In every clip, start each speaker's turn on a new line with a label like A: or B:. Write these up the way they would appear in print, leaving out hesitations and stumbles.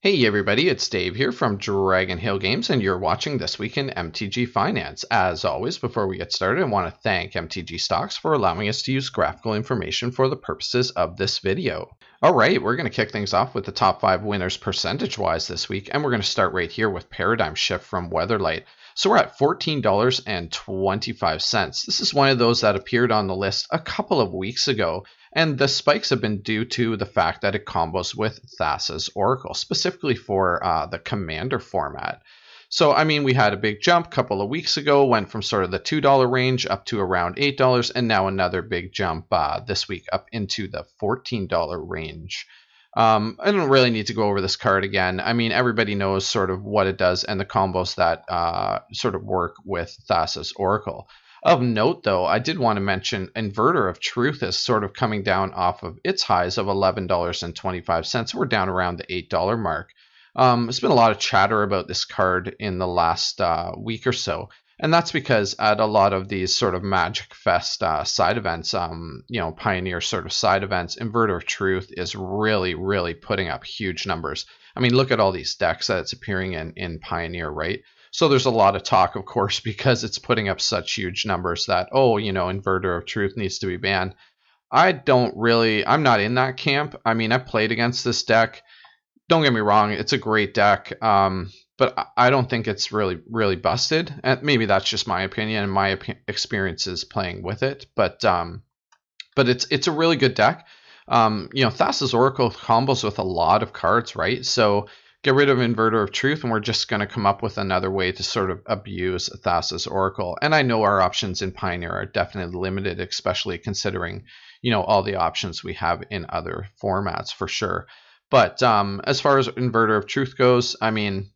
A: Hey everybody, it's Dave here from Dragonhill Games, and you're watching This Week in MTG Finance. As always, before we get started, I want to thank MTG Stocks for allowing us to use graphical information for the purposes of this video. Alright, we're going to kick things off with the top 5 winners percentage-wise this week, and we're going to start right here with Paradigm Shift from Weatherlight. So we're at $14.25. This is one of those that appeared on the list a couple of weeks ago. And the spikes have been due to the fact that it combos with Thassa's Oracle, specifically for the Commander format. So, I mean, we had a big jump a couple of weeks ago, went from sort of the $2 range up to around $8, and now another big jump this week up into the $14 range. I don't really need to go over this card again. I mean, everybody knows sort of what it does and the combos that sort of work with Thassa's Oracle. Of note, though, I did want to mention Inverter of Truth is sort of coming down off of its highs of $11.25. We're down around the $8 mark. There's been a lot of chatter about this card in the last week or so, and that's because at a lot of these sort of Magic Fest side events, Pioneer sort of side events, Inverter of Truth is really putting up huge numbers. I mean, look at all these decks that it's appearing in Pioneer, right? So there's a lot of talk, of course, because it's putting up such huge numbers that, Inverter of Truth needs to be banned. I'm not in that camp. I mean, I've played against this deck. Don't get me wrong, it's a great deck, but I don't think it's really busted. And maybe that's just my opinion and my experiences playing with it. But it's a really good deck. Thassa's Oracle combos with a lot of cards, right? So get rid of Inverter of Truth, and we're just going to come up with another way to sort of abuse Thassa's Oracle. And I know our options in Pioneer are definitely limited, especially considering, all the options we have in other formats for sure. But as far as Inverter of Truth goes, I mean,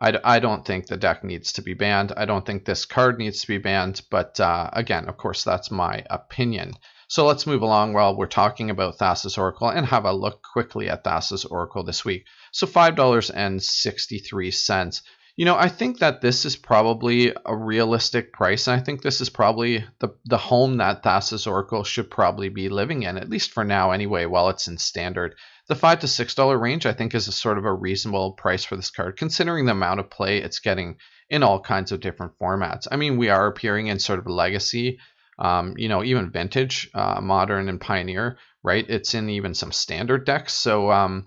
A: I don't think the deck needs to be banned. I don't think this card needs to be banned. But again, of course, that's my opinion. So let's move along while we're talking about Thassa's Oracle and have a look quickly at Thassa's Oracle this week. So $5.63. I think that this is probably a realistic price. And I think this is probably the home that Thassa's Oracle should probably be living in, at least for now anyway, while it's in standard. The $5 to $6 range, I think, is a sort of a reasonable price for this card, considering the amount of play it's getting in all kinds of different formats. I mean, we are appearing in sort of legacy, even vintage, modern, and pioneer, right? It's in even some standard decks. So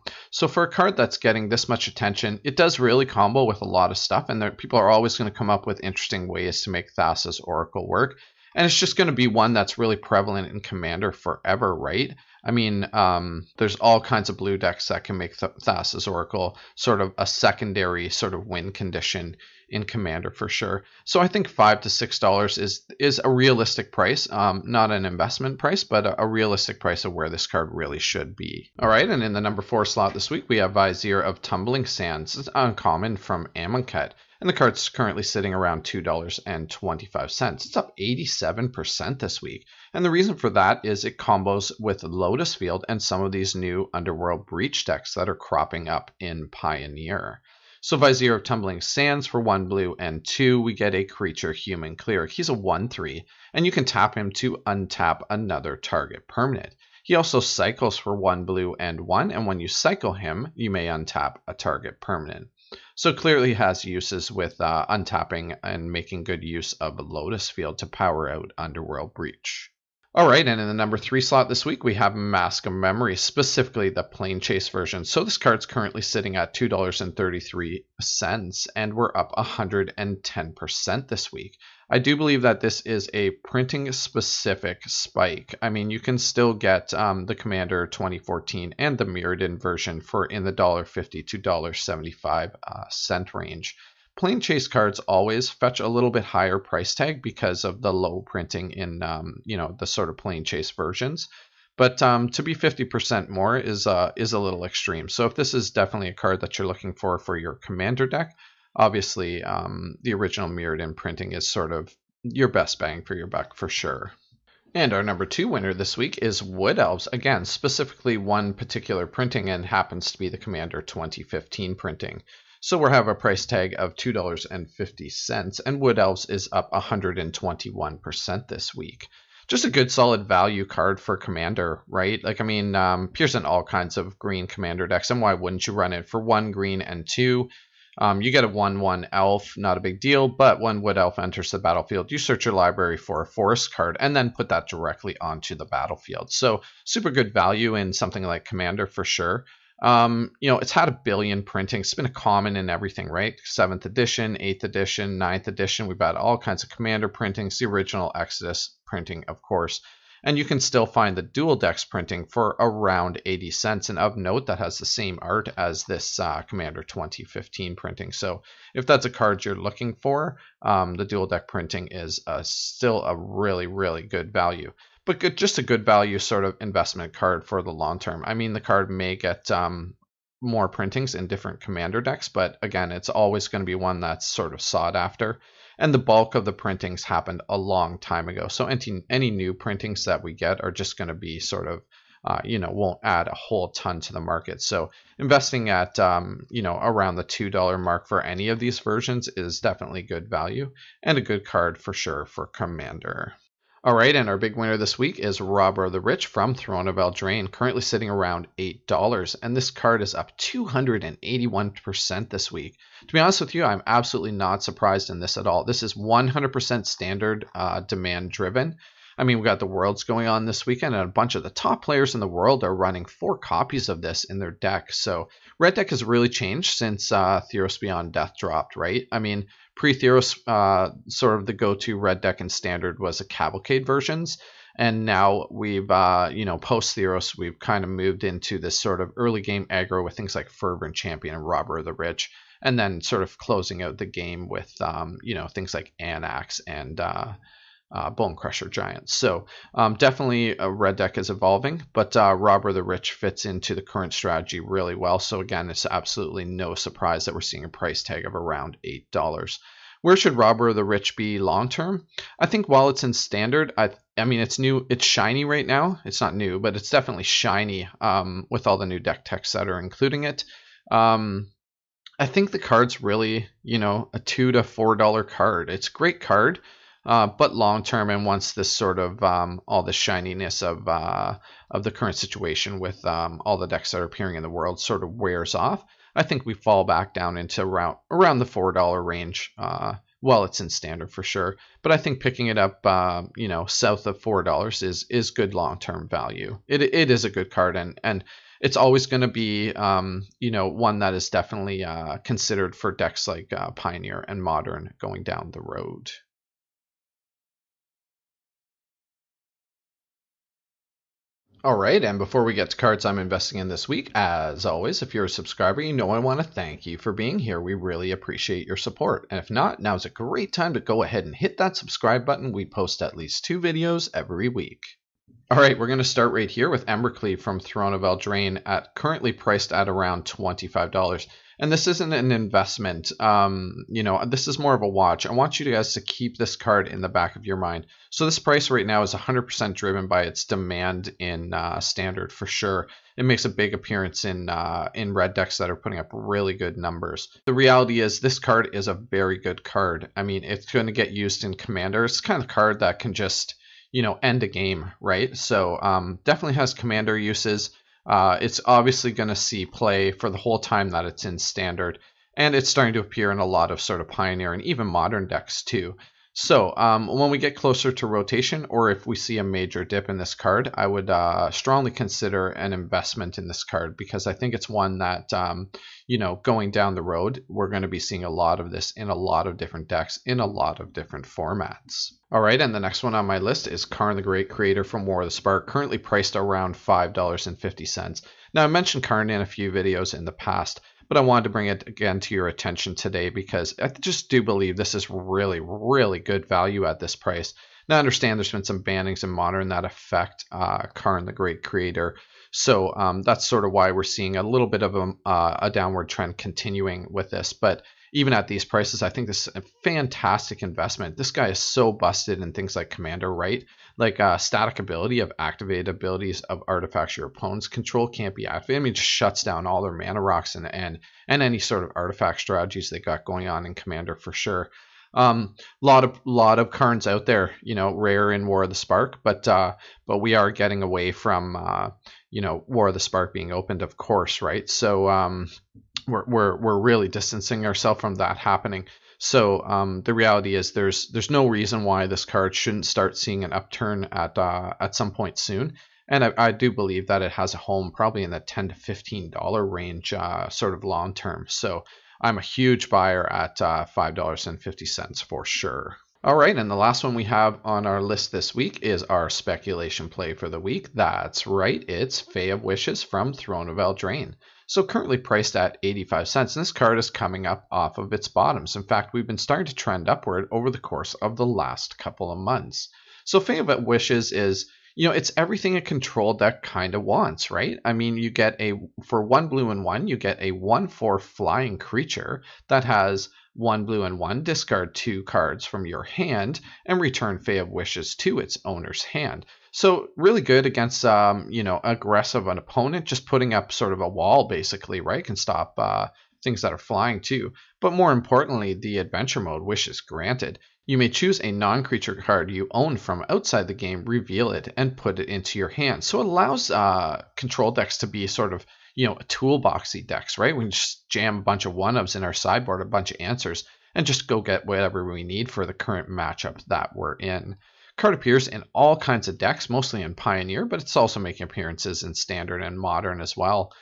A: for a card that's getting this much attention, it does really combo with a lot of stuff, and people are always going to come up with interesting ways to make Thassa's Oracle work. And it's just going to be one that's really prevalent in Commander forever, right? I mean, there's all kinds of blue decks that can make Thassa's Oracle sort of a secondary sort of win condition in Commander for sure. So I think $5 to $6 is a realistic price, not an investment price, but a realistic price of where this card really should be. All right, and in the number 4 slot this week, we have Vizier of Tumbling Sands. It's uncommon from Amonkhet. And the card's currently sitting around $2.25. It's up 87% this week. And the reason for that is it combos with Lotus Field and some of these new Underworld Breach decks that are cropping up in Pioneer. So Vizier of Tumbling Sands for 1 blue and 2, we get a creature human cleric. He's a 1/3, and you can tap him to untap another target permanent. He also cycles for 1 blue and 1, and when you cycle him, you may untap a target permanent. So clearly has uses with untapping and making good use of Lotus Field to power out Underworld Breach. All right, and in the number 3 slot this week, we have Mask of Memory, specifically the Plane Chase version. So this card's currently sitting at $2.33, and we're up 110% this week. I do believe that this is a printing-specific spike. I mean, you can still get the Commander 2014 and the Mirrodin version for in the $1.50 to $1.75 cent range. Plane Chase cards always fetch a little bit higher price tag because of the low printing in, the sort of Plane Chase versions. But to be 50% more is a little extreme. So if this is definitely a card that you're looking for your Commander deck, obviously the original Mirrodin printing is sort of your best bang for your buck for sure. And our number 2 winner this week is Wood Elves. Again, specifically one particular printing, and happens to be the Commander 2015 printing. So we have a price tag of $2.50, and Wood Elves is up 121% this week. just a good solid value card for Commander, right? Like, I mean, appears in all kinds of green Commander decks, and why wouldn't you run it for 1 green and 2? You get a 1/1 elf, not a big deal, but when Wood Elf enters the battlefield, you search your library for a forest card and then put that directly onto the battlefield. So super good value in something like Commander for sure. It's had a billion printings. It's been a common in everything, right? 7th edition, 8th edition, 9th edition. We've had all kinds of Commander printings, the original Exodus printing, of course. And you can still find the dual decks printing for around 80 cents. And of note, that has the same art as this Commander 2015 printing. So if that's a card you're looking for, the dual deck printing is still a really, really good value. But just a good value sort of investment card for the long term. I mean, the card may get more printings in different Commander decks, but again, it's always going to be one that's sort of sought after. And the bulk of the printings happened a long time ago. So any new printings that we get are just going to be sort of, won't add a whole ton to the market. So investing at, around the $2 mark for any of these versions is definitely good value and a good card for sure for Commander. All right, and our big winner this week is Robber of the Rich from Throne of Eldraine, currently sitting around $8, and this card is up 281% this week. To be honest with you, I'm absolutely not surprised in this at all. This is 100% standard demand driven. I mean, we've got the Worlds going on this weekend, and a bunch of the top players in the world are running 4 copies of this in their deck. So Red Deck has really changed since THEROS Beyond Death dropped, right? I mean, pre-THEROS, sort of the go-to Red Deck and Standard was a Cavalcade versions. And now we've, post-THEROS, we've kind of moved into this sort of early game aggro with things like Fervent Champion and Robber of the Rich. And then sort of closing out the game with, things like Anax and Bone Crusher Giants. So definitely a Red Deck is evolving, but Robber the Rich fits into the current strategy really well. So again, it's absolutely no surprise that we're seeing a price tag of around $8. Where should Robber the Rich be long term? I think while it's in standard, I mean, it's new, it's shiny right now. It's not new, but it's definitely shiny with all the new deck techs that are including it. I think the card's really, a $2 to $4 card. It's a great card. But long term, and once this sort of all the shininess of the current situation with all the decks that are appearing in the world sort of wears off, I think we fall back down into around the $4 range. Well, it's in standard for sure, but I think picking it up, south of $4 is good long term value. It is a good card, and it's always going to be one that is definitely considered for decks like Pioneer and Modern going down the road. All right, and before we get to cards I'm investing in this week, as always, if you're a subscriber, I want to thank you for being here. We really appreciate your support. And if not, now's a great time to go ahead and hit that subscribe button. We post at least 2 videos every week. All right, we're going to start right here with Embercleave from Throne of Eldraine, currently priced at around $25. And this isn't an investment. This is more of a watch. I want you guys to keep this card in the back of your mind. So this price right now is 100% driven by its demand in standard for sure. It makes a big appearance in red decks that are putting up really good numbers. The reality is this card is a very good card. I mean, it's going to get used in Commander. It's the kind of card that can just, end a game, right? So definitely has Commander uses. It's obviously going to see play for the whole time that it's in standard, and it's starting to appear in a lot of sort of Pioneer and even Modern decks too. So when we get closer to rotation, or if we see a major dip in this card, I would strongly consider an investment in this card, because I think it's one that, going down the road, we're going to be seeing a lot of this in a lot of different decks, in a lot of different formats. All right, and the next one on my list is Karn the Great Creator from War of the Spark, currently priced around $5.50. Now, I mentioned Karn in a few videos in the past, but I wanted to bring it again to your attention today because I just do believe this is really, really good value at this price. Now, I understand there's been some bannings in Modern that affect Karn the Great Creator, so that's sort of why we're seeing a little bit of a downward trend continuing with this. But even at these prices, I think this is a fantastic investment. This guy is so busted in things like Commander, right? Like static ability of activated abilities of artifacts your opponents control can't be activated. I mean, it just shuts down all their mana rocks and any sort of artifact strategies they got going on in Commander for sure. Lot of cards out there, rare in War of the Spark, but we are getting away from War of the Spark being opened, of course, right? So we're really distancing ourselves from that happening. So the reality is there's no reason why this card shouldn't start seeing an upturn at some point soon. And I do believe that it has a home probably in the $10 to $15 range, sort of long term. So I'm a huge buyer at $5.50 for sure. All right, and the last one we have on our list this week is our speculation play for the week. That's right, it's Fae of Wishes from Throne of Eldraine. So currently priced at 85 cents, and this card is coming up off of its bottoms. In fact, we've been starting to trend upward over the course of the last couple of months. So Fae of Wishes is, it's everything a control deck kind of wants, right? I mean, for 1 blue and 1, you get a 1/4 flying creature that has 1 blue and 1, discard 2 cards from your hand, and return Fae of Wishes to its owner's hand. So really good against, aggressive an opponent, just putting up sort of a wall, basically, right? Can stop things that are flying too. But more importantly, the adventure mode, Wishes Granted. You may choose a non-creature card you own from outside the game, reveal it, and put it into your hand. So it allows control decks to be sort of, toolboxy decks, right? We can just jam a bunch of one-ofs in our sideboard, a bunch of answers, and just go get whatever we need for the current matchup that we're in. Card appears in all kinds of decks, mostly in Pioneer, but it's also making appearances in Standard and Modern as well.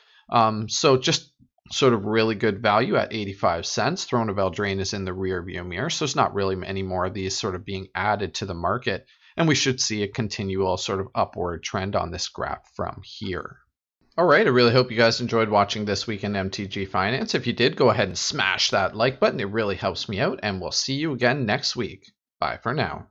A: So just sort of really good value at 85 cents. Throne of Eldraine is in the rear view mirror, so it's not really any more of these sort of being added to the market, and we should see a continual sort of upward trend on this graph from here. All right, I really hope you guys enjoyed watching This Week in MTG Finance. If you did, go ahead and smash that like button. It really helps me out, and we'll see you again next week. Bye for now.